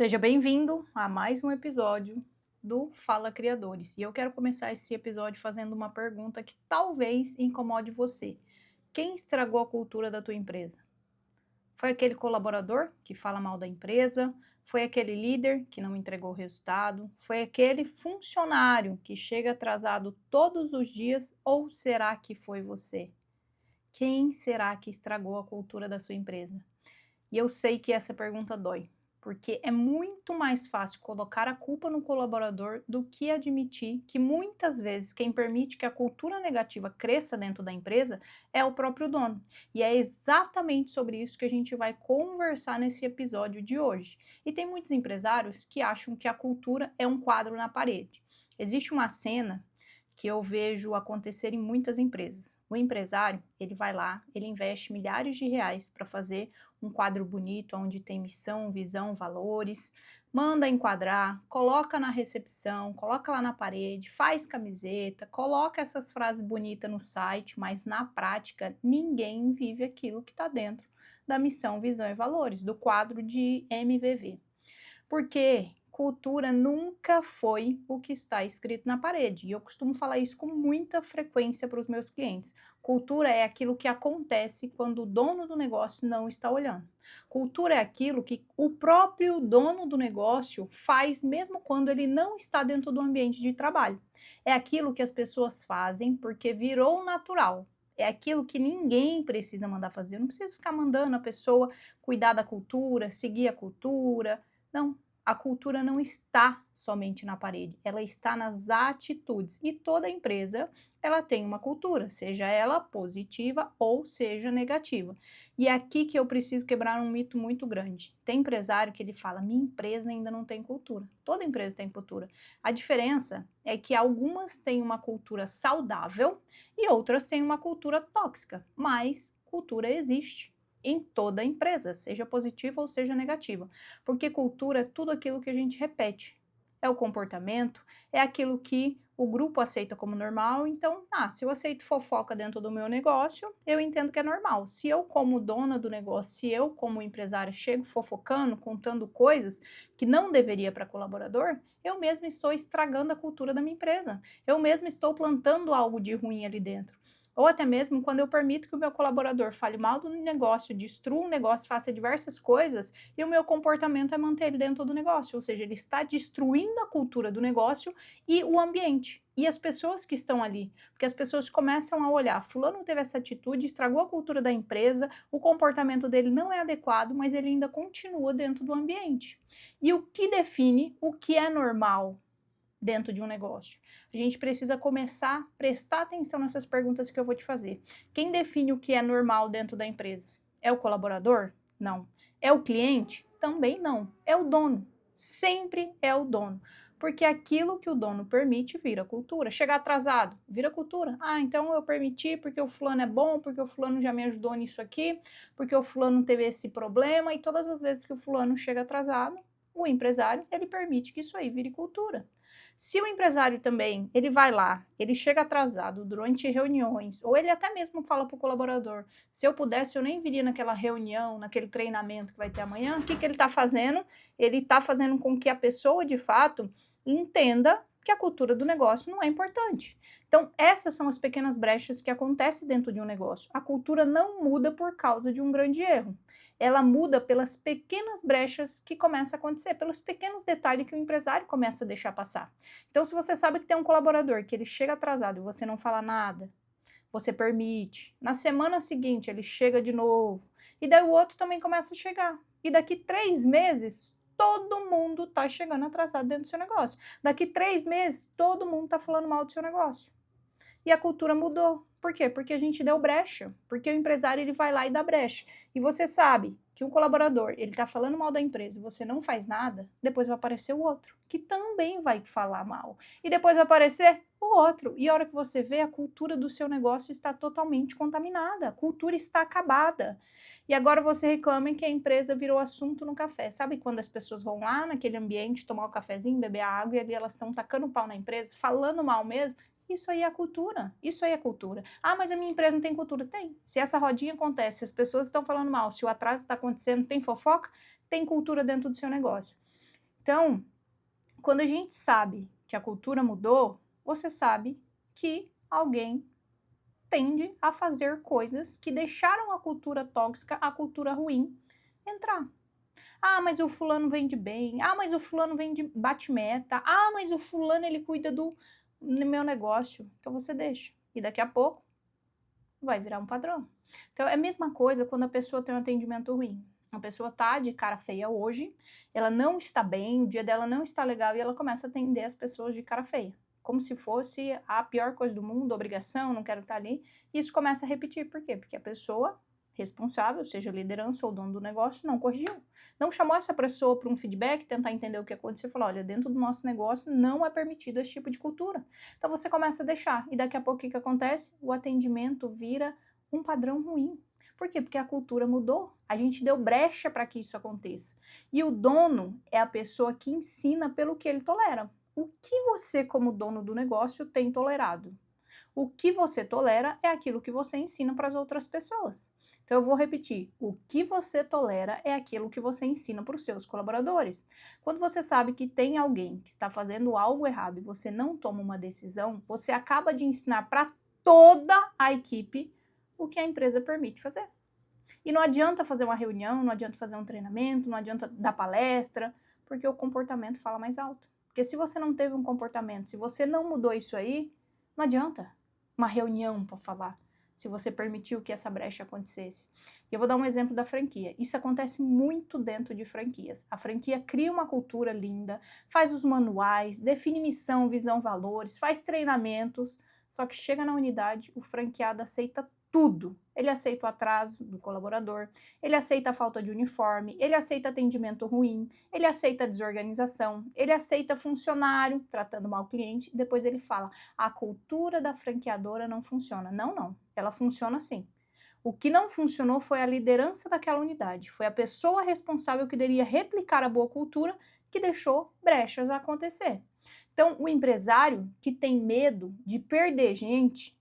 Seja bem-vindo a mais um episódio do Fala Criadores. E eu quero começar esse episódio fazendo uma pergunta que talvez incomode você. Quem estragou a cultura da tua empresa? Foi aquele colaborador que fala mal da empresa? Foi aquele líder que não entregou o resultado? Foi aquele funcionário que chega atrasado todos os dias? Ou será que foi você? Quem será que estragou a cultura da sua empresa? E eu sei que essa pergunta dói, porque é muito mais fácil colocar a culpa no colaborador do que admitir que muitas vezes quem permite que a cultura negativa cresça dentro da empresa é o próprio dono. E é exatamente sobre isso que a gente vai conversar nesse episódio de hoje. E tem muitos empresários que acham que a cultura é um quadro na parede. Existe uma cena que eu vejo acontecer em muitas empresas. O empresário, ele vai lá, ele investe milhares de reais para fazer um quadro bonito, onde tem missão, visão, valores, manda enquadrar, coloca na recepção, coloca lá na parede, faz camiseta, coloca essas frases bonitas no site, mas na prática ninguém vive aquilo que está dentro da missão, visão e valores, do quadro de MVV. Porque cultura nunca foi o que está escrito na parede. E eu costumo falar isso com muita frequência para os meus clientes. Cultura é aquilo que acontece quando o dono do negócio não está olhando. Cultura é aquilo que o próprio dono do negócio faz mesmo quando ele não está dentro do ambiente de trabalho. É aquilo que as pessoas fazem porque virou natural. É aquilo que ninguém precisa mandar fazer. Eu não preciso ficar mandando a pessoa cuidar da cultura, seguir a cultura. Não, a cultura não está somente na parede, ela está nas atitudes. E toda empresa, ela tem uma cultura, seja ela positiva ou seja negativa. E é aqui que eu preciso quebrar um mito muito grande. Tem empresário que ele fala, minha empresa ainda não tem cultura. Toda empresa tem cultura. A diferença é que algumas têm uma cultura saudável e outras têm uma cultura tóxica, mas cultura existe em toda a empresa, seja positiva ou seja negativa. Porque cultura é tudo aquilo que a gente repete. É o comportamento, é aquilo que o grupo aceita como normal. Então, se eu aceito fofoca dentro do meu negócio, eu entendo que é normal. Se eu, como dona do negócio, se eu, como empresária, chego fofocando, contando coisas que não deveria para colaborador, eu mesma estou estragando a cultura da minha empresa. Eu mesma estou plantando algo de ruim ali dentro. Ou até mesmo quando eu permito que o meu colaborador fale mal do negócio, destrua o negócio, faça diversas coisas, e o meu comportamento é manter ele dentro do negócio, ou seja, ele está destruindo a cultura do negócio e o ambiente, e as pessoas que estão ali, porque as pessoas começam a olhar, fulano teve essa atitude, estragou a cultura da empresa, o comportamento dele não é adequado, mas ele ainda continua dentro do ambiente. E o que define o que é normal dentro de um negócio? A gente precisa começar a prestar atenção nessas perguntas que eu vou te fazer. Quem define o que é normal dentro da empresa? É o colaborador? Não. É o cliente? Também não. É o dono. Sempre é o dono. Porque aquilo que o dono permite vira cultura. Chegar atrasado, vira cultura. Então eu permiti porque o fulano é bom, porque o fulano já me ajudou nisso aqui, porque o fulano teve esse problema, e todas as vezes que o fulano chega atrasado, o empresário, ele permite que isso aí vire cultura. Se o empresário também, ele vai lá, ele chega atrasado durante reuniões, ou ele até mesmo fala para o colaborador, se eu pudesse eu nem viria naquela reunião, naquele treinamento que vai ter amanhã, o que, que ele está fazendo? Ele está fazendo com que a pessoa, de fato, entenda que a cultura do negócio não é importante. Então, essas são as pequenas brechas que acontecem dentro de um negócio. A cultura não muda por causa de um grande erro. Ela muda pelas pequenas brechas que começam a acontecer, pelos pequenos detalhes que o empresário começa a deixar passar. Então, se você sabe que tem um colaborador que ele chega atrasado e você não fala nada, você permite. Na semana seguinte, ele chega de novo. E daí o outro também começa a chegar. E daqui 3 meses, todo mundo está chegando atrasado dentro do seu negócio. Daqui 3 meses, todo mundo está falando mal do seu negócio. E a cultura mudou. Por quê? Porque a gente deu brecha. Porque o empresário ele vai lá e dá brecha. E você sabe que um colaborador, ele está falando mal da empresa e você não faz nada, depois vai aparecer o outro, que também vai falar mal. E depois vai aparecer o outro. E a hora que você vê, a cultura do seu negócio está totalmente contaminada. A cultura está acabada. E agora você reclama que a empresa virou assunto no café. Sabe quando as pessoas vão lá naquele ambiente tomar um cafezinho, beber água, e ali elas estão tacando pau na empresa, falando mal mesmo? Isso aí é a cultura, isso aí é cultura. Mas a minha empresa não tem cultura? Tem. Se essa rodinha acontece, se as pessoas estão falando mal, se o atraso está acontecendo, tem fofoca, tem cultura dentro do seu negócio. Então, quando a gente sabe que a cultura mudou, você sabe que alguém tende a fazer coisas que deixaram a cultura tóxica, a cultura ruim, entrar. Ah, mas o fulano vende bem. Ah, mas o fulano vende bate meta. Ah, mas o fulano ele cuida do meu negócio. Então você deixa. E daqui a pouco vai virar um padrão. Então é a mesma coisa quando a pessoa tem um atendimento ruim. A pessoa tá de cara feia hoje, ela não está bem, o dia dela não está legal e ela começa a atender as pessoas de cara feia. Como se fosse a pior coisa do mundo, obrigação, não quero estar ali. E isso começa a repetir. Por quê? Porque a pessoa responsável, seja a liderança ou o dono do negócio, não corrigiu. Não chamou essa pessoa para um feedback, tentar entender o que aconteceu e falar, olha, dentro do nosso negócio não é permitido esse tipo de cultura. Então você começa a deixar. E daqui a pouco o que acontece? O atendimento vira um padrão ruim. Por quê? Porque a cultura mudou. A gente deu brecha para que isso aconteça. E o dono é a pessoa que ensina pelo que ele tolera. O que você, como dono do negócio, tem tolerado? O que você tolera é aquilo que você ensina para as outras pessoas. Então eu vou repetir, o que você tolera é aquilo que você ensina para os seus colaboradores. Quando você sabe que tem alguém que está fazendo algo errado e você não toma uma decisão, você acaba de ensinar para toda a equipe o que a empresa permite fazer. E não adianta fazer uma reunião, não adianta fazer um treinamento, não adianta dar palestra, porque o comportamento fala mais alto. Porque se você não teve um comportamento, se você não mudou isso aí, não adianta uma reunião para falar, se você permitiu que essa brecha acontecesse. E eu vou dar um exemplo da franquia. Isso acontece muito dentro de franquias. A franquia cria uma cultura linda, faz os manuais, define missão, visão, valores, faz treinamentos, só que chega na unidade, o franqueado aceita tudo. Ele aceita o atraso do colaborador, ele aceita a falta de uniforme, ele aceita atendimento ruim, ele aceita a desorganização, ele aceita funcionário tratando mal o cliente, depois ele fala, a cultura da franqueadora não funciona. Não, não, ela funciona sim. O que não funcionou foi a liderança daquela unidade, foi a pessoa responsável que deveria replicar a boa cultura que deixou brechas a acontecer. Então, o empresário que tem medo de perder gente,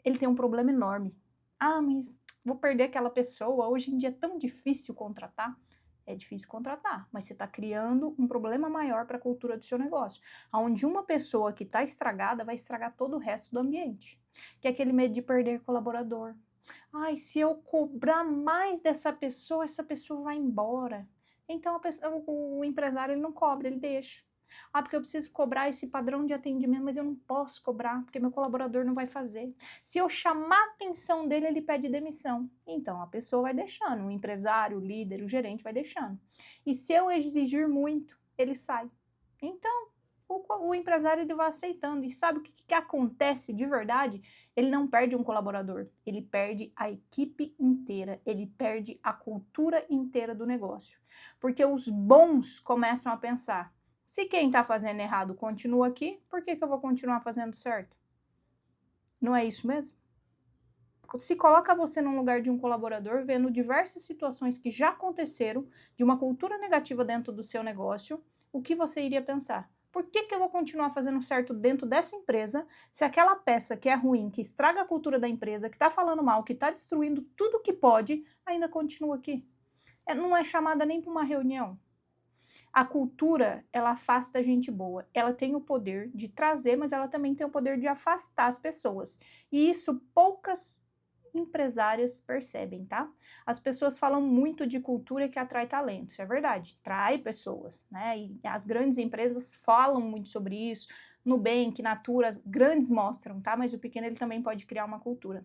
ele tem um problema enorme. Ah, mas vou perder aquela pessoa, hoje em dia é tão difícil contratar. É difícil contratar, mas você está criando um problema maior para a cultura do seu negócio, onde uma pessoa que está estragada vai estragar todo o resto do ambiente. Que é aquele medo de perder colaborador. Ai, se eu cobrar mais dessa pessoa, essa pessoa vai embora. Então o empresário ele não cobra, ele deixa. Ah, porque eu preciso cobrar esse padrão de atendimento, mas eu não posso cobrar, porque meu colaborador não vai fazer. Se eu chamar a atenção dele, ele pede demissão. Então, a pessoa vai deixando, o empresário, o líder, o gerente vai deixando. E se eu exigir muito, ele sai. Então, o empresário ele vai aceitando. E sabe o que acontece de verdade? Ele não perde um colaborador, ele perde a equipe inteira, ele perde a cultura inteira do negócio. Porque os bons começam a pensar, se quem está fazendo errado continua aqui, por que eu vou continuar fazendo certo? Não é isso mesmo? Se coloca você no lugar de um colaborador, vendo diversas situações que já aconteceram, de uma cultura negativa dentro do seu negócio, o que você iria pensar? Por que eu vou continuar fazendo certo dentro dessa empresa, se aquela peça que é ruim, que estraga a cultura da empresa, que está falando mal, que está destruindo tudo que pode, ainda continua aqui? Não é chamada nem para uma reunião. A cultura, ela afasta a gente boa. Ela tem o poder de trazer, mas ela também tem o poder de afastar as pessoas. E isso poucas empresárias percebem, tá? As pessoas falam muito de cultura que atrai talento, isso é verdade, trai pessoas, né? E as grandes empresas falam muito sobre isso, Nubank, Natura, as grandes mostram, tá? Mas o pequeno ele também pode criar uma cultura.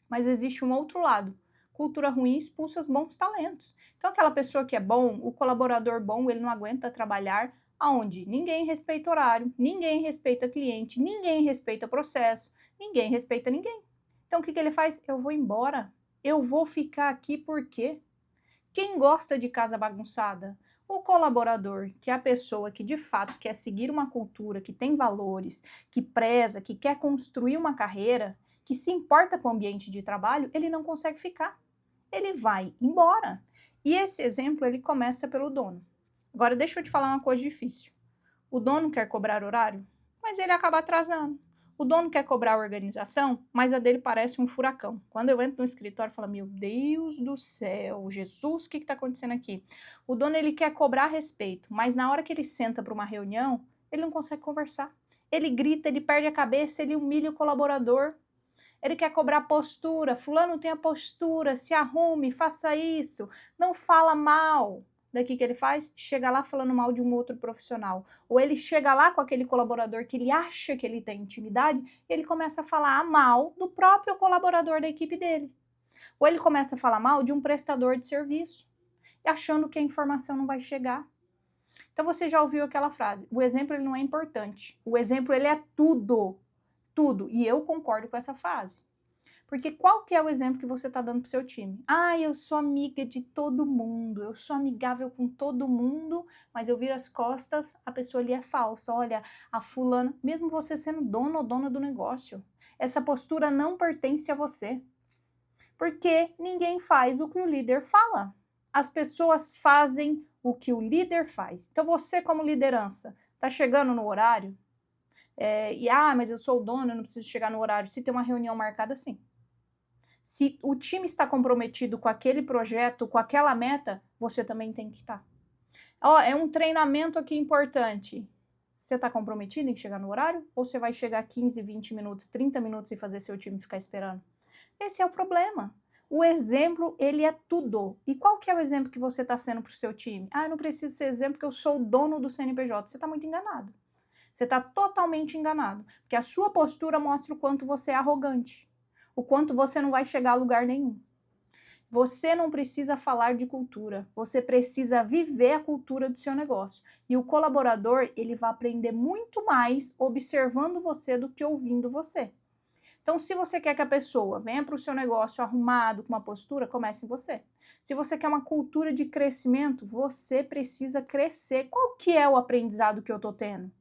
Mas existe um outro lado. Cultura ruim expulsa os bons talentos. Então aquela pessoa que é bom, o colaborador bom, ele não aguenta trabalhar aonde ninguém respeita horário, ninguém respeita cliente, ninguém respeita processo, ninguém respeita ninguém. Então o que ele faz? Eu vou embora. Eu vou ficar aqui por quê? Quem gosta de casa bagunçada? O colaborador, que é a pessoa que de fato quer seguir uma cultura, que tem valores, que preza, que quer construir uma carreira, que se importa com o ambiente de trabalho, ele não consegue ficar. Ele vai embora. E esse exemplo, ele começa pelo dono. Agora, deixa eu te falar uma coisa difícil. O dono quer cobrar horário, mas ele acaba atrasando. O dono quer cobrar a organização, mas a dele parece um furacão. Quando eu entro no escritório, eu falo, meu Deus do céu, Jesus, o que está acontecendo aqui? O dono, ele quer cobrar respeito, mas na hora que ele senta para uma reunião, ele não consegue conversar. Ele grita, ele perde a cabeça, ele humilha o colaborador. Ele quer cobrar postura, fulano tem a postura, se arrume, faça isso, não fala mal. Daqui que ele faz? Chega lá falando mal de um outro profissional. Ou ele chega lá com aquele colaborador que ele acha que ele tem intimidade, e ele começa a falar mal do próprio colaborador da equipe dele. Ou ele começa a falar mal de um prestador de serviço, achando que a informação não vai chegar. Então você já ouviu aquela frase, o exemplo ele não é importante, o exemplo ele é tudo, tudo. E eu concordo com essa frase. Porque qual que é o exemplo que você está dando para o seu time? Ah, eu sou amiga de todo mundo, eu sou amigável com todo mundo, mas eu viro as costas, a pessoa ali é falsa. Olha, a fulana, mesmo você sendo dono ou dona do negócio, essa postura não pertence a você. Porque ninguém faz o que o líder fala. As pessoas fazem o que o líder faz. Então você como liderança, está chegando no horário? Mas eu sou o dono, eu não preciso chegar no horário. Se tem uma reunião marcada, sim. Se o time está comprometido com aquele projeto, com aquela meta, você também tem que estar. É um treinamento aqui importante. Você está comprometido em chegar no horário? Ou você vai chegar 15, 20 minutos, 30 minutos e fazer seu time ficar esperando? Esse é o problema. O exemplo, ele é tudo. E qual que é o exemplo que você está sendo para o seu time? Ah, eu não preciso ser exemplo porque eu sou o dono do CNPJ. Você está muito enganado. Você está totalmente enganado. Porque a sua postura mostra o quanto você é arrogante. O quanto você não vai chegar a lugar nenhum. Você não precisa falar de cultura, você precisa viver a cultura do seu negócio. E o colaborador, ele vai aprender muito mais observando você do que ouvindo você. Então, se você quer que a pessoa venha para o seu negócio arrumado, com uma postura, comece em você. Se você quer uma cultura de crescimento, você precisa crescer. Qual que é o aprendizado que eu estou tendo?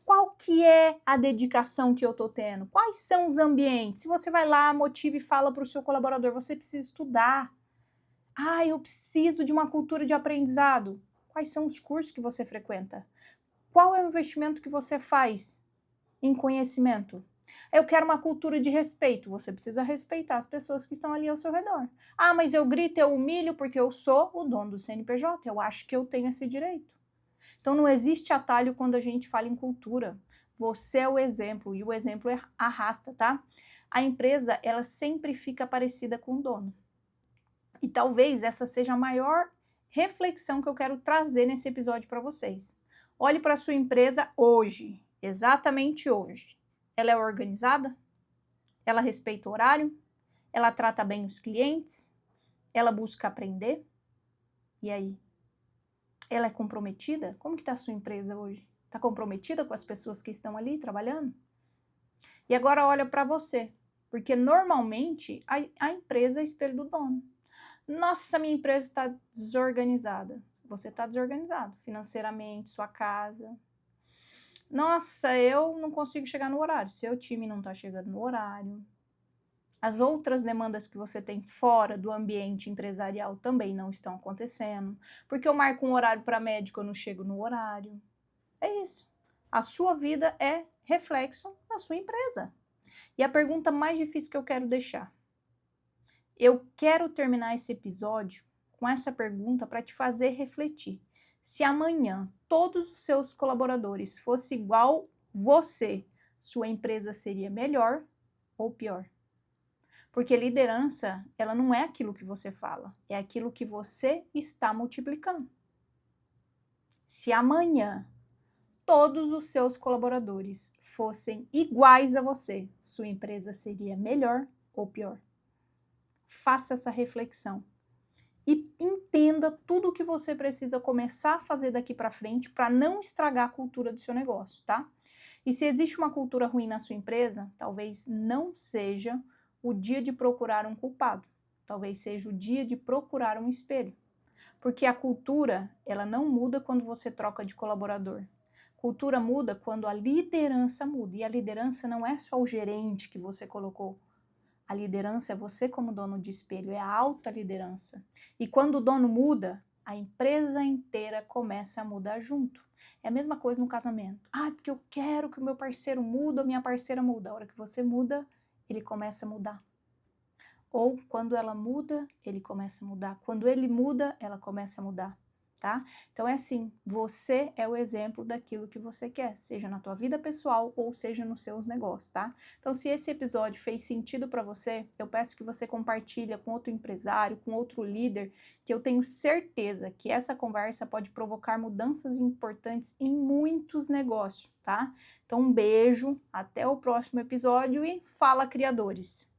Qual que é a dedicação que eu estou tendo? Quais são os ambientes? Se você vai lá, motiva e fala para o seu colaborador, você precisa estudar. Ah, eu preciso de uma cultura de aprendizado. Quais são os cursos que você frequenta? Qual é o investimento que você faz em conhecimento? Eu quero uma cultura de respeito. Você precisa respeitar as pessoas que estão ali ao seu redor. Ah, mas eu grito, eu humilho porque eu sou o dono do CNPJ. Eu acho que eu tenho esse direito. Então não existe atalho quando a gente fala em cultura. Você é o exemplo e o exemplo arrasta, tá? A empresa, ela sempre fica parecida com o dono. E talvez essa seja a maior reflexão que eu quero trazer nesse episódio para vocês. Olhe para a sua empresa hoje, exatamente hoje. Ela é organizada? Ela respeita o horário? Ela trata bem os clientes? Ela busca aprender? E aí? Ela é comprometida? Como que está a sua empresa hoje? Está comprometida com as pessoas que estão ali trabalhando? E agora olha para você, porque normalmente a empresa é espelho do dono. Nossa, minha empresa está desorganizada. Você está desorganizado financeiramente, sua casa. Nossa, eu não consigo chegar no horário. Seu time não está chegando no horário. As outras demandas que você tem fora do ambiente empresarial também não estão acontecendo. Porque eu marco um horário para médico, eu não chego no horário. É isso. A sua vida é reflexo da sua empresa. E a pergunta mais difícil que eu quero deixar. Eu quero terminar esse episódio com essa pergunta para te fazer refletir. Se amanhã todos os seus colaboradores fossem igual você, sua empresa seria melhor ou pior? Porque liderança, ela não é aquilo que você fala, é aquilo que você está multiplicando. Se amanhã todos os seus colaboradores fossem iguais a você, sua empresa seria melhor ou pior? Faça essa reflexão e entenda tudo o que você precisa começar a fazer daqui para frente para não estragar a cultura do seu negócio, tá? E se existe uma cultura ruim na sua empresa, talvez não seja o dia de procurar um culpado, talvez seja o dia de procurar um espelho. Porque a cultura, ela não muda quando você troca de colaborador. Cultura muda quando a liderança muda. E a liderança não é só o gerente que você colocou. A liderança é você como dono de espelho, é a alta liderança. E quando o dono muda, a empresa inteira começa a mudar junto. É a mesma coisa no casamento. Ah, porque eu quero que o meu parceiro mude ou minha parceira muda. A hora que você muda, ele começa a mudar. Ou quando ela muda, ele começa a mudar. Quando ele muda, ela começa a mudar, tá? Então é assim, você é o exemplo daquilo que você quer, seja na tua vida pessoal ou seja nos seus negócios, tá? Então se esse episódio fez sentido para você, eu peço que você compartilhe com outro empresário, com outro líder, que eu tenho certeza que essa conversa pode provocar mudanças importantes em muitos negócios, tá? Então um beijo, até o próximo episódio e fala criadores!